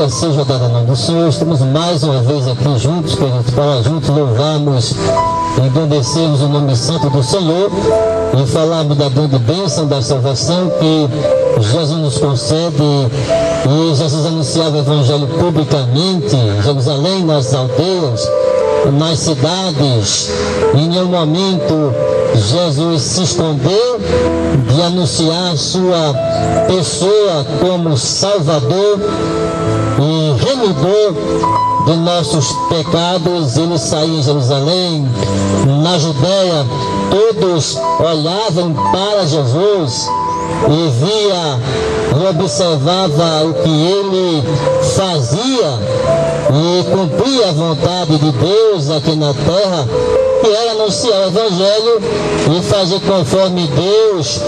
glória seja dada ao nome do Senhor. Estamos mais uma vez aqui juntos, para juntos louvarmos e engrandecemos o nome santo do Senhor e falarmos da grande bênção da salvação que Jesus nos concede. E Jesus anunciava o Evangelho publicamente em Jerusalém, nas aldeias, nas cidades. Em nenhum momento Jesus se escondeu de anunciar sua pessoa como Salvador e remidor de nossos pecados. Ele saiu em Jerusalém, na Judéia, todos olhavam para Jesus e via e observava o que ele fazia e cumpria a vontade de Deus aqui na terra, que era anunciar o Evangelho e fazer conforme Deus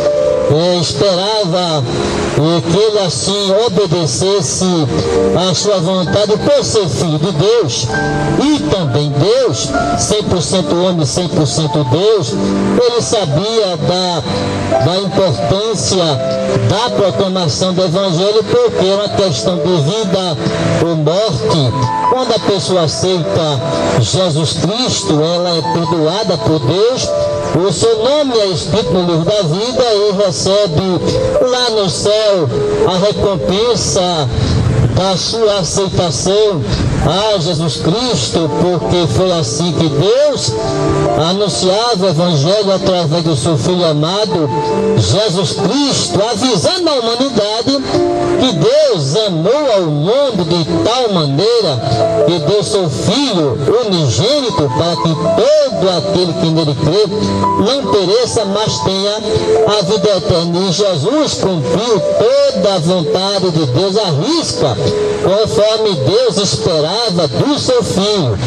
esperava, que ele assim obedecesse à sua vontade por ser filho de Deus e também Deus, 100% homem, 100% Deus. Ele sabia da importância da proclamação do Evangelho, porque é uma questão de vida ou morte. Quando a pessoa aceita Jesus Cristo, ela é perdoada por Deus, o seu nome é escrito no livro da vida e recebe lá no céu a recompensa da sua aceitação a Jesus Cristo, porque foi assim que Deus anunciava o Evangelho através do seu Filho amado, Jesus Cristo, avisando a humanidade que Deus amou ao mundo de tal maneira que deu seu Filho unigênito para que todo aquele que nele crê não pereça, mas tenha a vida eterna. E Jesus cumpriu toda a vontade de Deus à risca, conforme Deus esperava do seu Filho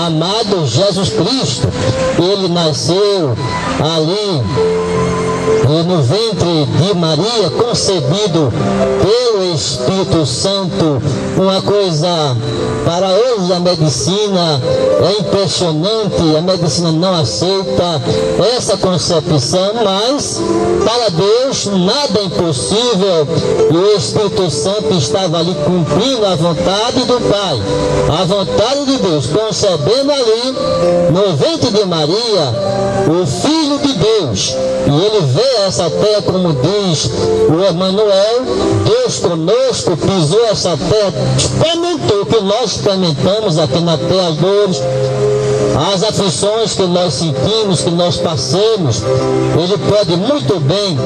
amado Jesus Cristo. Ele nasceu ali no ventre de Maria, concebido pelo Espírito Santo. Uma coisa para hoje a medicina é impressionante, a medicina não aceita essa concepção, mas para Deus nada é impossível, e o Espírito Santo estava ali cumprindo a vontade do Pai, a vontade de Deus, concebendo ali no ventre de Maria o Filho de Deus. E ele veio a essa terra, como diz o Emmanuel, Deus conosco, pisou essa terra, experimentou o que nós experimentamos aqui na terra, as dores, as aflições que nós sentimos, que nós passamos. Ele pode muito bem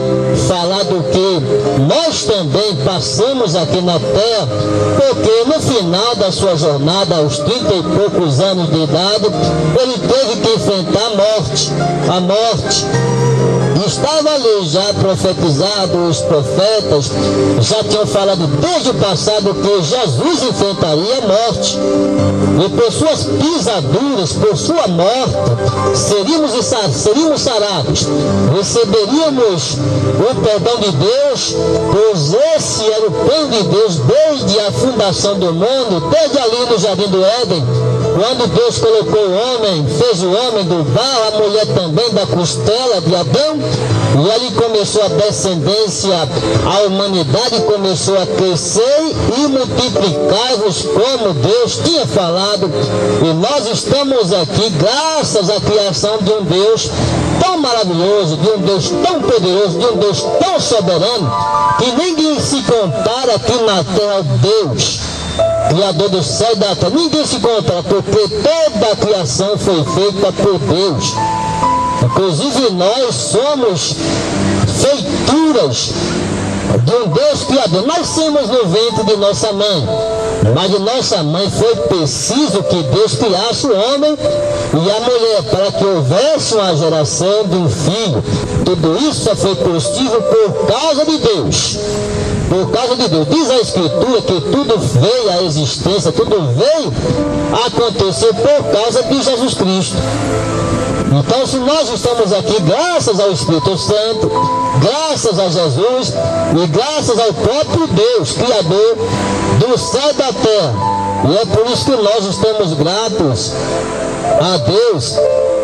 falar do que nós também passamos aqui na terra, porque no final da sua jornada, aos 30 e poucos anos de idade, ele teve que enfrentar a morte. Estava ali já profetizado, os profetas já tinham falado desde o passado que Jesus enfrentaria a morte. E por suas pisaduras, por sua morte, seríamos sarados, receberíamos o perdão de Deus, pois esse era o plano de Deus desde a fundação do mundo, desde ali no Jardim do Éden, quando Deus colocou o homem, fez o homem do barro, a mulher também da costela de Adão, e ali começou a descendência, a humanidade começou a crescer e multiplicar-vos como Deus tinha falado. E nós estamos aqui graças à criação de um Deus tão maravilhoso, de um Deus tão poderoso, de um Deus tão soberano, que ninguém se compara aqui na terra ao Deus Criador do céu e da terra. Ninguém se compara, porque toda a criação foi feita por Deus. Inclusive nós somos feituras de um Deus Criador. Nascemos no ventre de nossa mãe, mas de nossa mãe foi preciso que Deus criasse o homem e a mulher para que houvesse uma geração de um filho. Tudo isso só foi possível por causa de Deus. Por causa de Deus. Diz a Escritura que tudo veio à existência, tudo veio a acontecer por causa de Jesus Cristo. Então, se nós estamos aqui graças ao Espírito Santo, graças a Jesus e graças ao próprio Deus, Criador do céu e da terra. E é por isso que nós estamos gratos a Deus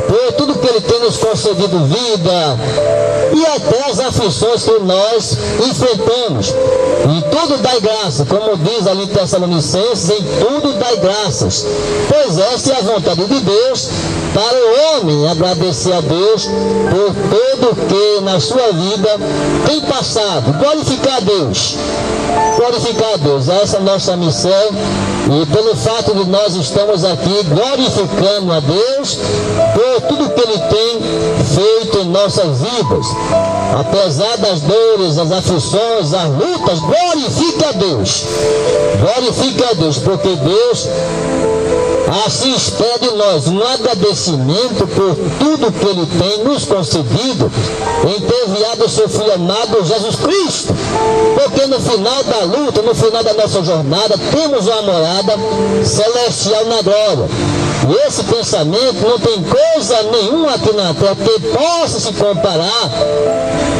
por tudo que Ele tem nos concedido: vida, e até as aflições que nós enfrentamos. E tudo dai graça, como diz ali em Tessalonicenses, em tudo dai graças, pois esta é a vontade de Deus para o homem agradecer a Deus por tudo que na sua vida tem passado. Glorificar a Deus. Glorificar a Deus. Essa é a nossa missão. E pelo fato de nós estamos aqui glorificando a Deus por tudo que Ele tem feito em nossas vidas. Apesar das dores, as aflições, as lutas, glorifique a Deus. Glorifique a Deus, porque Deus assim espera de nós um agradecimento por tudo que Ele tem nos concedido em ter enviado o seu Filho amado Jesus Cristo. Porque no final da luta, no final da nossa jornada, temos uma morada celestial na glória. E esse pensamento não tem coisa nenhuma aqui na terra que possa se comparar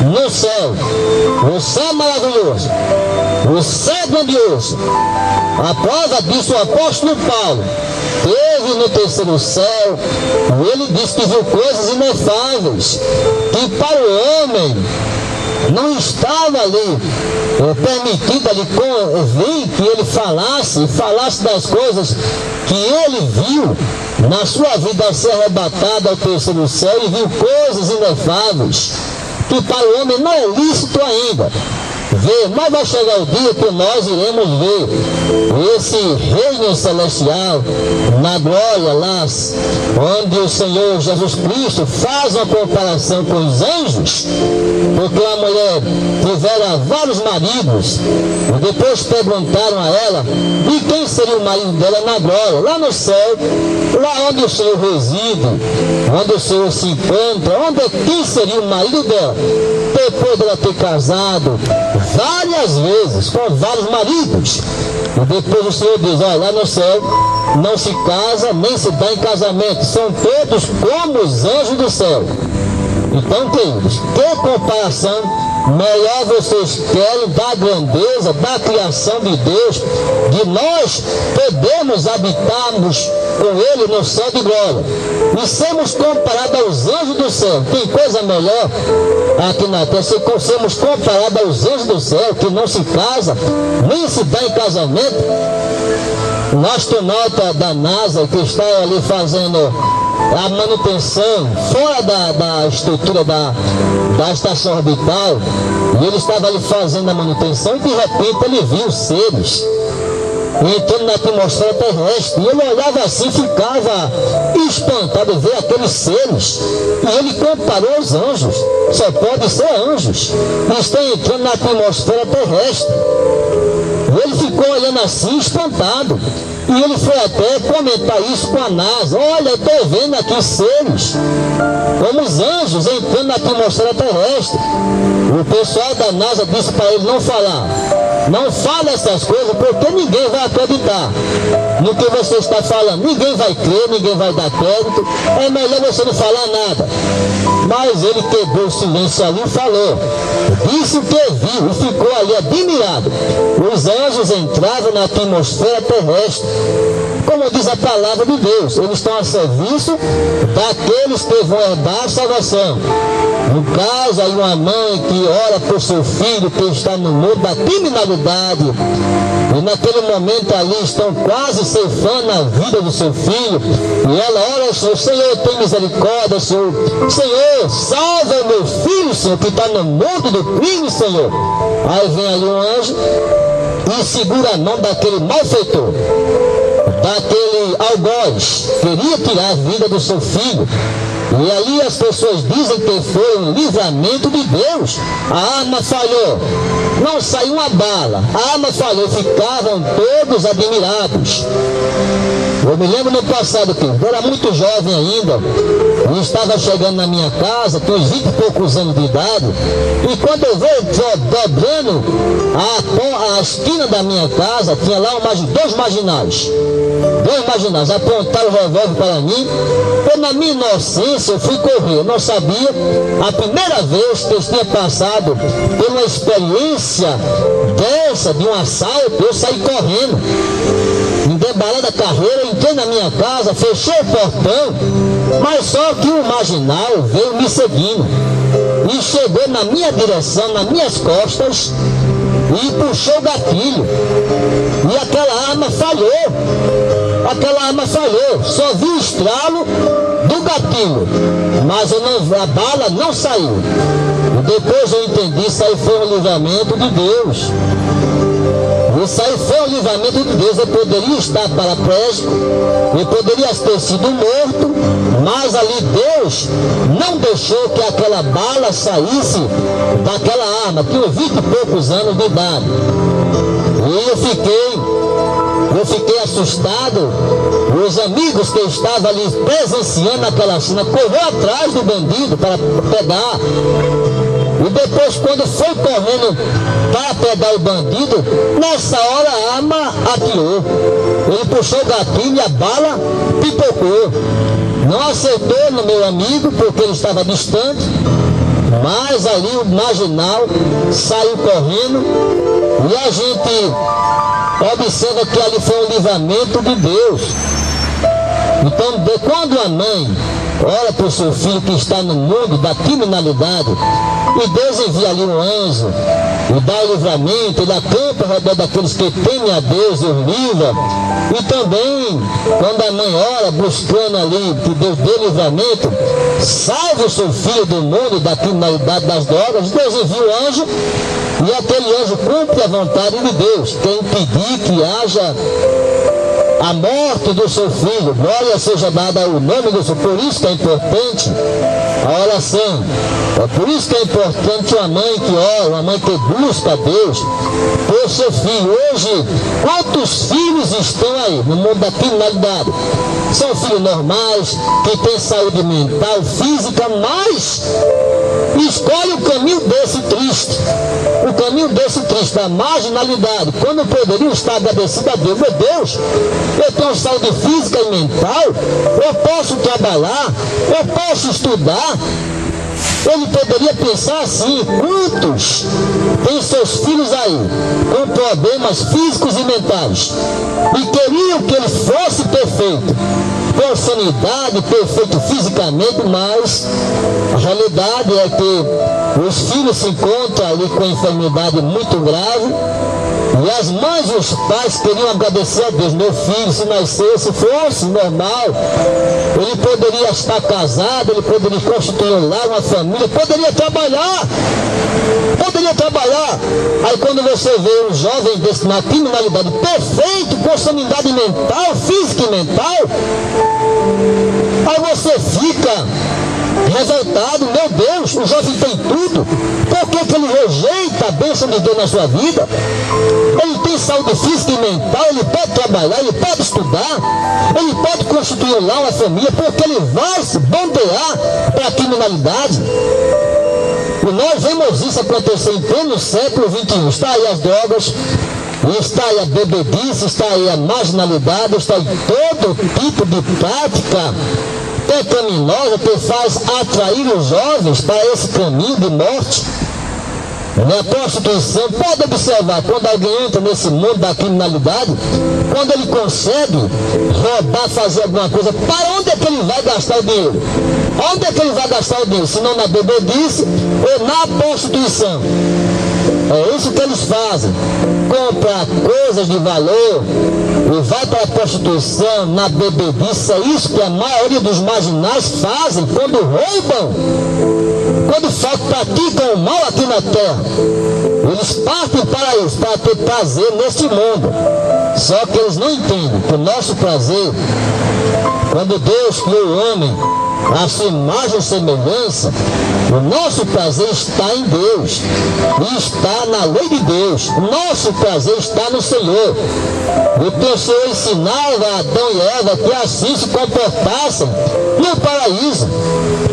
no céu. O céu maravilhoso, o céu grandioso. A prova disso o apóstolo Paulo teve no terceiro céu. Ele disse que viu coisas inefáveis, que para o homem não estava ali permitido ali vir que ele falasse das coisas que ele viu na sua vida ao ser arrebatado ao terceiro céu. E viu coisas inefáveis que para o homem não é lícito ainda ver, mas vai chegar o dia que nós iremos ver esse reino celestial na glória lá, onde o Senhor Jesus Cristo faz uma comparação com os anjos, porque a mulher tivera vários maridos, e depois perguntaram a ela de quem seria o marido dela na glória, lá no céu, lá onde o Senhor reside, onde o Senhor se encontra, quem seria o marido dela, depois dela ter casado várias vezes com vários maridos. E depois o Senhor diz: olha, lá no céu não se casa nem se dá em casamento, são todos como os anjos do céu. Então, queridos, que comparação melhor vocês querem da grandeza, da criação de Deus, de nós podemos habitarmos com Ele no céu de glória e sermos comparados aos anjos do céu? Tem coisa melhor aqui na terra? Se sermos comparados aos anjos do céu, que não se casa, nem se dá em casamento. O astronauta da NASA, que está ali fazendo a manutenção fora da estrutura da estação orbital, e ele estava ali fazendo a manutenção, e de repente ele viu seres entrando na atmosfera terrestre, e ele olhava assim e ficava espantado de ver aqueles seres, e ele comparou os anjos. Só pode ser anjos que estão entrando na atmosfera terrestre. E ele ficou olhando assim, espantado. E ele foi até comentar isso com a NASA: olha, eu estou vendo aqui seres como os anjos entrando na atmosfera terrestre. O pessoal da NASA disse para ele não falar. Não fale essas coisas, porque ninguém vai acreditar no que você está falando. Ninguém vai crer, ninguém vai dar crédito. É melhor você não falar nada. Mas ele quebrou o silêncio ali e falou. Disse o que viu e ficou ali admirado. Os anjos entravam na atmosfera terrestre, como diz a palavra de Deus. Eles estão a serviço daqueles que vão herdar a salvação. No caso, aí uma mãe que ora por seu filho que está no mundo da criminalidade, e naquele momento ali estão quase ceifando a vida do seu filho, e ela ora ao Senhor: Senhor, tem misericórdia, Senhor. Senhor, salva o meu filho, Senhor, que está no mundo do crime, Senhor. Aí vem ali um anjo e segura a mão daquele malfeitor, daquele algoz, queria tirar a vida do seu filho. E ali as pessoas dizem que foi um livramento de Deus. A arma falhou, não saiu uma bala, a arma falhou, ficavam todos admirados. Eu me lembro no passado que eu era muito jovem ainda, e estava chegando na minha casa, tinha uns 20 e poucos anos de idade, e quando eu veio dobrando a esquina da minha casa, tinha lá dois marginais. Dois marginais apontaram o revólver para mim. Eu, na minha inocência, eu fui correr. Eu não sabia, a primeira vez que eu tinha passado por uma experiência dessa, de um assalto, eu saí correndo. Embalada a carreira, entrei na minha casa, fechei o portão, mas só que o marginal veio me seguindo. e chegou na minha direção, nas minhas costas, e puxou o gatilho. E aquela arma falhou. Aquela arma falhou. Só vi o estralo do gatilho, mas a bala não saiu. E depois eu entendi, isso aí foi um livramento de Deus. Isso aí foi um livramento de Deus. Eu poderia estar paraplégico, eu poderia ter sido morto, mas ali Deus não deixou que aquela bala saísse daquela arma. Tinha 20 e poucos anos de idade. E eu fiquei assustado. Os amigos que estavam ali presenciando aquela cena correram atrás do bandido para pegar. E depois, quando foi correndo para pegar o bandido, nessa hora a arma atirou. Ele puxou o gatilho e a bala pipocou. Não acertou no meu amigo porque ele estava distante, mas ali o marginal saiu correndo e a gente observa que ali foi um livramento de Deus. Então, quando a mãe ora para o seu filho que está no mundo da criminalidade, e Deus envia ali um anjo e dá o livramento, ele acampa ao redor daqueles que temem a Deus e os livra. E também, quando a mãe ora buscando ali que Deus dê livramento, salve o seu filho do mundo da criminalidade, das drogas, Deus envia o anjo e aquele anjo cumpre a vontade de Deus, quer impedir que haja a morte do seu filho. Glória seja dada ao nome do seu. Por isso que é importante a oração. É por isso que é importante uma mãe que ora, uma mãe que busca a Deus por seu filho. Hoje, quantos filhos estão aí no mundo da criminalidade? São filhos normais, que têm saúde mental, física, mas escolhe o caminho desse triste. O caminho desse triste, da marginalidade, quando poderiam estar agradecidos a Deus. Meu Deus, eu tenho saúde física e mental, eu posso trabalhar, eu posso estudar. Ele poderia pensar assim: quantos têm seus filhos aí com problemas físicos e mentais e queriam que ele fosse perfeito, com sanidade, perfeito fisicamente, mas a realidade é que os filhos se encontram ali com enfermidade muito grave. E as mães e os pais queriam agradecer a Deus. Meu filho, se nascesse, fosse normal, ele poderia estar casado, ele poderia constituir um lar, uma família, poderia trabalhar. Aí quando você vê um jovem desse na criminalidade perfeito, com sanidade mental, física e mental, aí você fica revoltado. Meu Deus, o jovem tem tudo, por que ele rejeita a bênção de Deus na sua vida? Ele tem saúde física e mental, ele pode trabalhar, ele pode estudar, ele pode constituir um lar, uma família, porque ele vai se bandear para a criminalidade. E nós vemos isso acontecer em pleno século XXI. Está aí as drogas, está aí a bebedice, está aí a marginalidade, está aí todo tipo de prática pecaminosa que faz atrair os jovens para esse caminho de morte. A prostituição, pode observar, quando alguém entra nesse mundo da criminalidade, quando ele consegue roubar, fazer alguma coisa, para onde é que ele vai gastar o dinheiro? Onde é que ele vai gastar o dinheiro? Se não na bebedice ou na prostituição. É isso que eles fazem. Compra coisas de valor e vai para a prostituição, na bebedice. É isso que a maioria dos marginais fazem quando roubam, quando praticam o mal aqui na terra. Eles partem para isso, para ter prazer neste mundo. Só que eles não entendem que o nosso prazer, quando Deus criou o homem a sua imagem e semelhança, o nosso prazer está em Deus e está na lei de Deus. O nosso prazer está no Senhor. O Senhor ensinava a Adão e Eva que assim se comportassem no paraíso,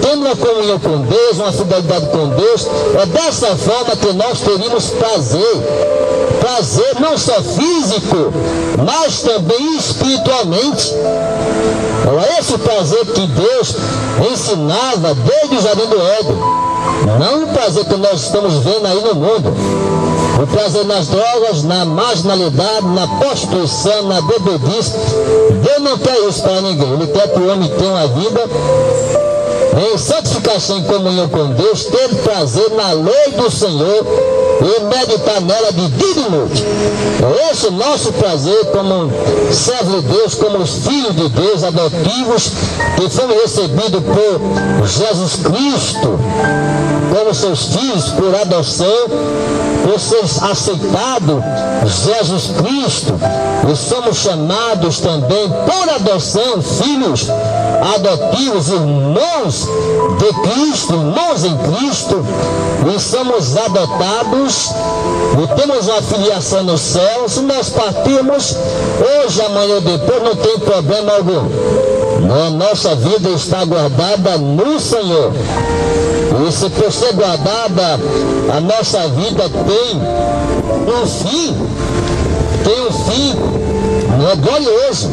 tendo uma comunhão com Deus, uma fidelidade com Deus. É dessa forma que nós teríamos prazer. Prazer não só físico, mas também espiritualmente. Era esse o prazer que Deus ensinava desde o Jardim do Éden. Não o prazer que nós estamos vendo aí no mundo. O prazer nas drogas, na marginalidade, na prostituição, na bebedice. Deus não quer isso para ninguém. Ele quer que o homem tenha uma vida em santificação e comunhão com Deus, ter prazer na lei do Senhor e meditar nela de dia e de noite. É esse o nosso prazer como servos de Deus, como os filhos de Deus adotivos, que fomos recebidos por Jesus Cristo, como seus filhos por adoção, por ser aceitado Jesus Cristo, e somos chamados também por adoção, filhos adotivos, irmãos de Cristo, irmãos em Cristo, e somos adotados e temos uma filiação no céu. Se nós partirmos hoje, amanhã ou depois, não tem problema algum. A nossa vida está guardada no Senhor. E se por ser guardada, a nossa vida tem um fim, não é glorioso.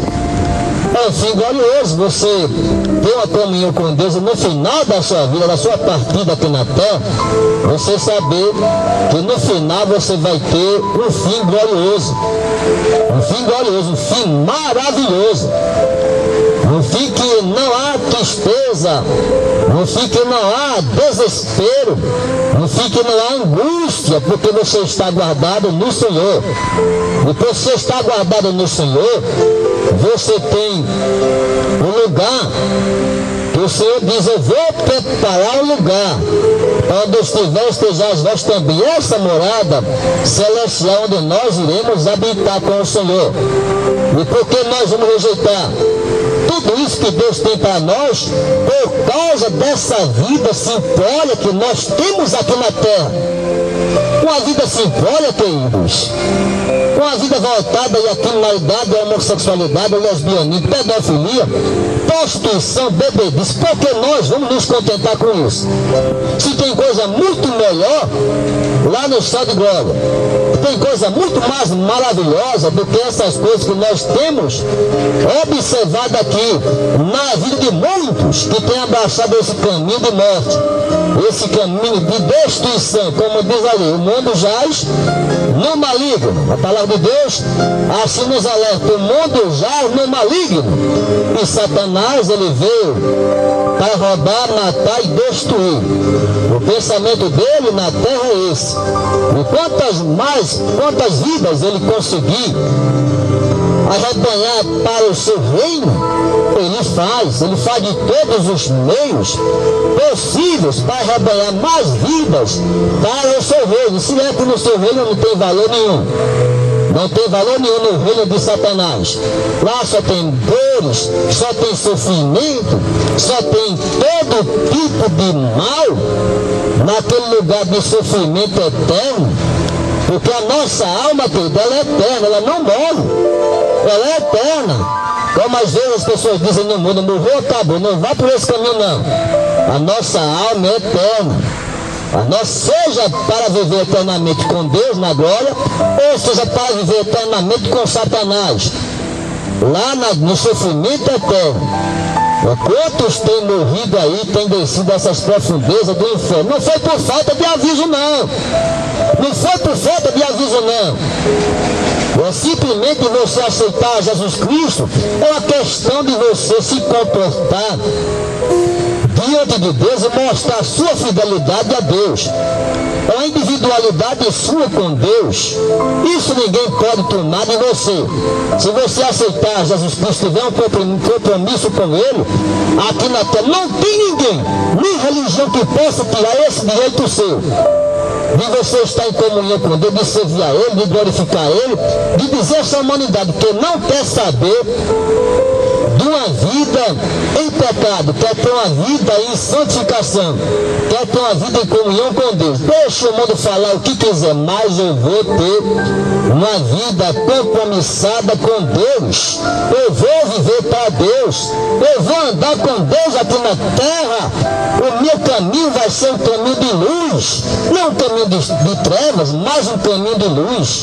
É um fim glorioso, você ter uma comunhão com Deus e no final da sua vida, da sua partida aqui na terra, você saber que no final você vai ter um fim glorioso, um fim maravilhoso, um fim que não há tristeza, um fim que não há desespero, um fim que não há angústia, porque você está guardado no Senhor. E por você estar guardado no Senhor, você tem um lugar que o Senhor diz: eu vou preparar um lugar onde estejais vós também. Essa morada celestial onde nós iremos habitar com o Senhor. E por que nós vamos rejeitar tudo isso que Deus tem para nós? Por causa dessa vida simplória que nós temos aqui na terra. Uma vida simplória, queridos. Uma vida voltada à criminalidade, à homossexualidade, ao lesbianismo, pedofilia, prostituição, bebedice. Por que nós vamos nos contentar com isso? Se tem coisa muito melhor lá no céu de glória, tem coisa muito mais maravilhosa do que essas coisas que nós temos observado aqui na vida de muitos que têm abraçado esse caminho de morte, esse caminho de destruição. Como diz ali, o mundo jaz no maligno. A palavra de Deus assim nos alerta: o mundo jaz no maligno. E Satanás, ele veio para roubar, matar e destruir. O pensamento dele na terra é esse. E quantas vidas ele conseguir arrebanhar para o seu reino, ele faz de todos os meios possíveis para arrebanhar mais vidas para o seu reino. Se é que no seu reino não tem valor nenhum. Não tem valor nenhum no reino de Satanás. Lá só tem dores, só tem sofrimento, só tem todo tipo de mal naquele lugar de sofrimento eterno. Porque a nossa alma, querida, ela é eterna, ela não morre, ela é eterna. Como às vezes as pessoas dizem no mundo: morreu, acabou, não vá por esse caminho não. A nossa alma é eterna. Seja para viver eternamente com Deus na glória, ou seja para viver eternamente com Satanás, lá no sofrimento eterno. Quantos têm morrido aí, têm descido essas profundezas do inferno? Não foi por falta de aviso não. Não foi por falta de aviso não. É simplesmente você aceitar Jesus Cristo. É uma questão de você se comportar diante de Deus e mostrar a sua fidelidade a Deus. É uma individualidade sua com Deus. Isso ninguém pode tomar de você. Se você aceitar Jesus Cristo, tiver um compromisso com Ele, aqui na terra não tem ninguém, nem religião que possa tirar esse direito seu. De você estar em comunhão com Deus, de servir a Ele, de glorificar Ele, de dizer a essa humanidade que não quer saber de uma vida em pecado, quer ter uma vida em santificação, quer ter uma vida em comunhão com Deus. Deixa o mundo falar o que quiser, mas eu vou ter uma vida compromissada com Deus. Eu vou viver para Deus, eu vou andar com Deus aqui na terra. O meu caminho vai ser um caminho de luz, não um caminho de trevas, mas um caminho de luz,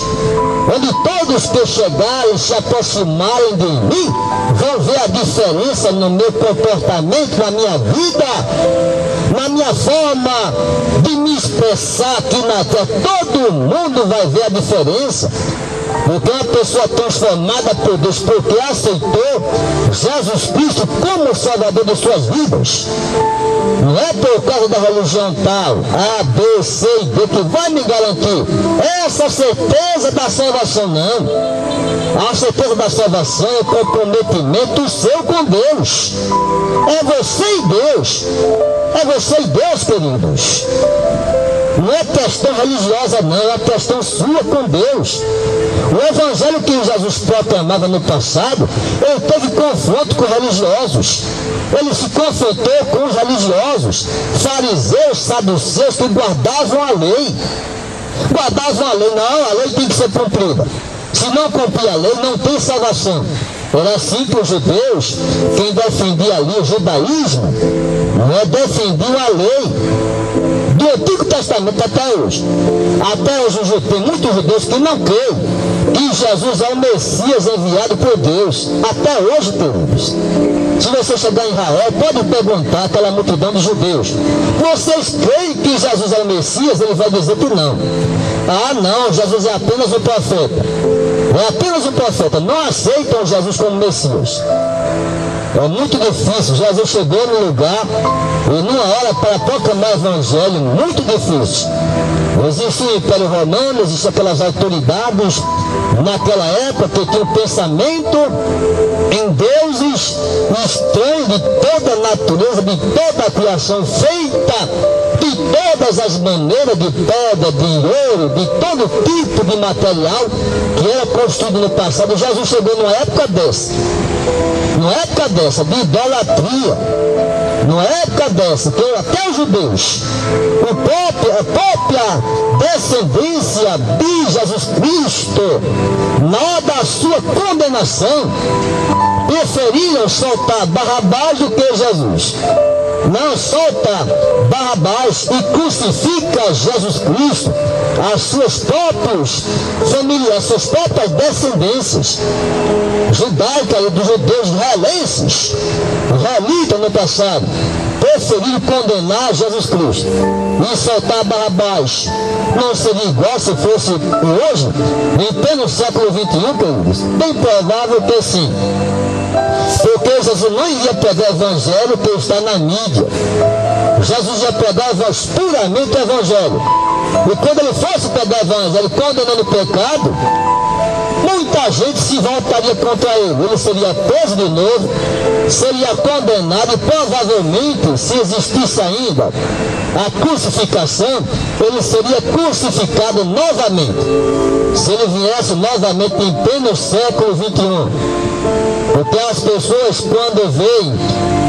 onde todos que chegarem, se aproximarem de mim, vão ver a diferença no meu comportamento, na minha vida, na minha forma de me expressar aqui na terra. Todo mundo vai ver a diferença. Porque uma pessoa transformada por Deus, porque aceitou Jesus Cristo como Salvador de suas vidas. Não é por causa da religião tal, A, B, C e D, que vai me garantir essa certeza da salvação, não. A certeza da salvação é o comprometimento seu com Deus. É você e Deus. É você e Deus, queridos. Não é questão religiosa, não, é questão sua com Deus. O evangelho que Jesus proclamava no passado, ele teve confronto com religiosos. Ele se confrontou com os religiosos, fariseus, saduceus, que guardavam a lei. Guardavam a lei, não, a lei tem que ser cumprida. Se não cumprir a lei, não tem salvação. Era assim que os judeus, quem defendia ali o judaísmo, não é defendia a lei. Do Antigo Testamento até hoje. Até hoje tem muitos judeus que não creem que Jesus é o Messias enviado por Deus. Até hoje, queridos. Se você chegar em Israel, pode perguntar àquela multidão de judeus: vocês creem que Jesus é o Messias? Ele vai dizer que não. Ah, não, Jesus é apenas um profeta. É apenas um profeta. Não aceitam Jesus como Messias. É muito difícil. Jesus chegou num lugar e numa hora para proclamar o evangelho, muito difícil. Existe o Império Romano, existem aquelas autoridades naquela época que tinham um pensamento em deuses estranhos de toda a natureza, de toda a criação feita de todas as maneiras, de pedra, de ouro, de todo tipo de material que era construído no passado. Jesus chegou numa época dessa. Numa época dessa, de idolatria. Numa época dessa, que até os judeus, a própria descendência de Jesus Cristo, na hora da sua condenação, preferiram soltar Barrabás do que Jesus. Não, solta Barrabás e crucifica Jesus Cristo, as suas próprias famílias, as suas próprias descendências judaicas e dos judeus israelenses, israelitas no passado, preferiram condenar Jesus Cristo e soltar Barrabás. Não seria igual se fosse hoje, em pleno século XXI, queridos? Bem provável que sim. Porque Jesus não iria pregar o evangelho que está na mídia. Jesus ia pregar puramente o evangelho. E quando ele fosse pregar o evangelho condenando o pecado, muita gente se voltaria contra ele. Ele seria preso de novo, seria condenado e provavelmente, se existisse ainda a crucificação, ele seria crucificado novamente. Se ele viesse novamente em pleno século XXI. Porque as pessoas, quando veem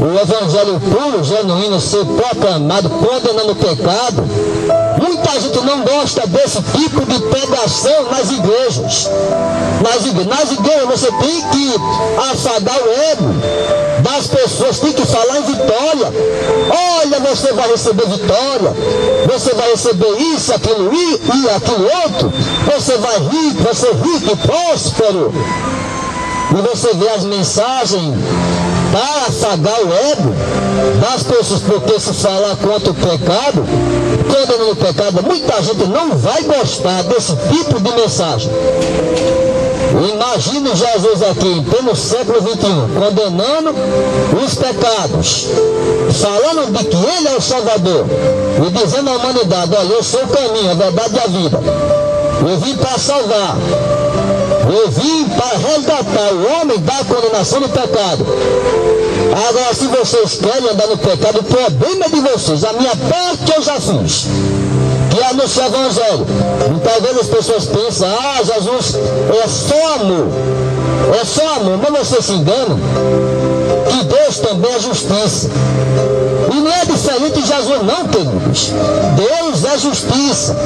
o evangelho puro, genuíno, ser proclamado, condenando o pecado, muita gente não gosta desse tipo de pregação nas igrejas. Nas igrejas você tem que afagar o ego das pessoas, tem que falar em vitória. Olha, você vai receber vitória, você vai receber isso, aquilo e aquilo outro, você vai rico, vai ser rico e próspero. E você vê as mensagens para afagar o ego das pessoas, porque se falar contra o pecado, condenando o pecado, muita gente não vai gostar desse tipo de mensagem. Imagine Jesus aqui, em pleno século XXI, condenando os pecados, falando de que Ele é o Salvador, e dizendo à humanidade: olha, eu sou o caminho, a verdade e a vida. Eu vim para salvar. Eu vim para resgatar o homem da condenação do pecado. Agora, se vocês querem andar no pecado, o problema é de vocês. A minha parte eu já fiz, que é anunciar o evangelho. Então, às vezes as pessoas pensam: ah, Jesus é só amor. É só amor. Mas vocês se enganam que Deus também é justiça. E não é diferente de Jesus não, queridos. Deus é justiça.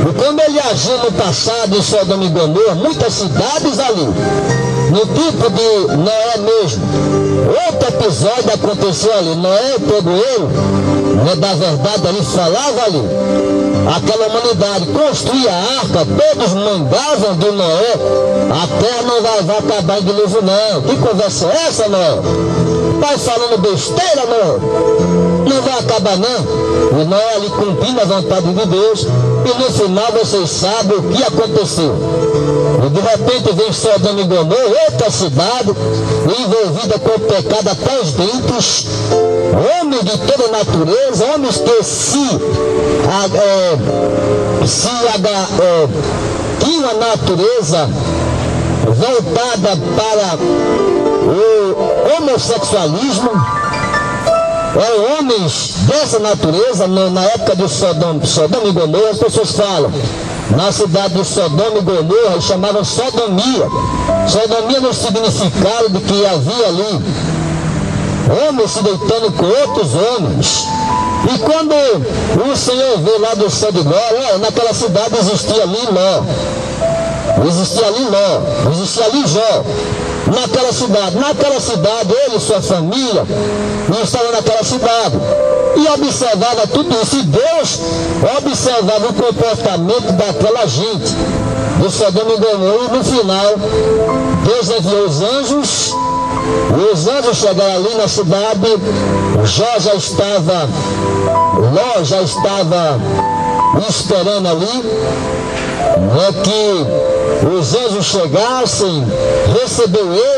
E como ele agiu no passado em Sodoma e Gomorra, muitas cidades ali, no tipo de Noé mesmo. Outro episódio aconteceu ali. Noé pegou ele, né, da verdade ali, falava ali. Aquela humanidade construía a arca, todos mandavam de Noé: a terra não vai acabar em dilúvio não. Que conversa é essa, Noé? Vai falando besteira, Noé? Não vai acabar não. E Noé ali cumprindo a vontade de Deus. E no final vocês sabem o que aconteceu. E de repente vem Sodoma e Gomorra, outra cidade, envolvida com o pecado até os dentes, homens de toda natureza, homens que tinham a natureza voltada para o homossexualismo, homens dessa natureza. Na época de Sodoma e Gomorra, as pessoas falam, na cidade de Sodoma e Gomorra, eles chamavam sodomia. Sodomia no significado de que havia ali homens se deitando com outros homens. E quando o Senhor veio lá do céu de glória, naquela cidade existia ali Jó. Naquela cidade, ele e sua família estavam naquela cidade e observava tudo isso. E Deus observava o comportamento daquela gente do Sodoma e Gomorra. E no final, Deus enviou os anjos. E os anjos chegaram ali na cidade. Ló já estava esperando ali, que os anjos chegassem, recebeu ele.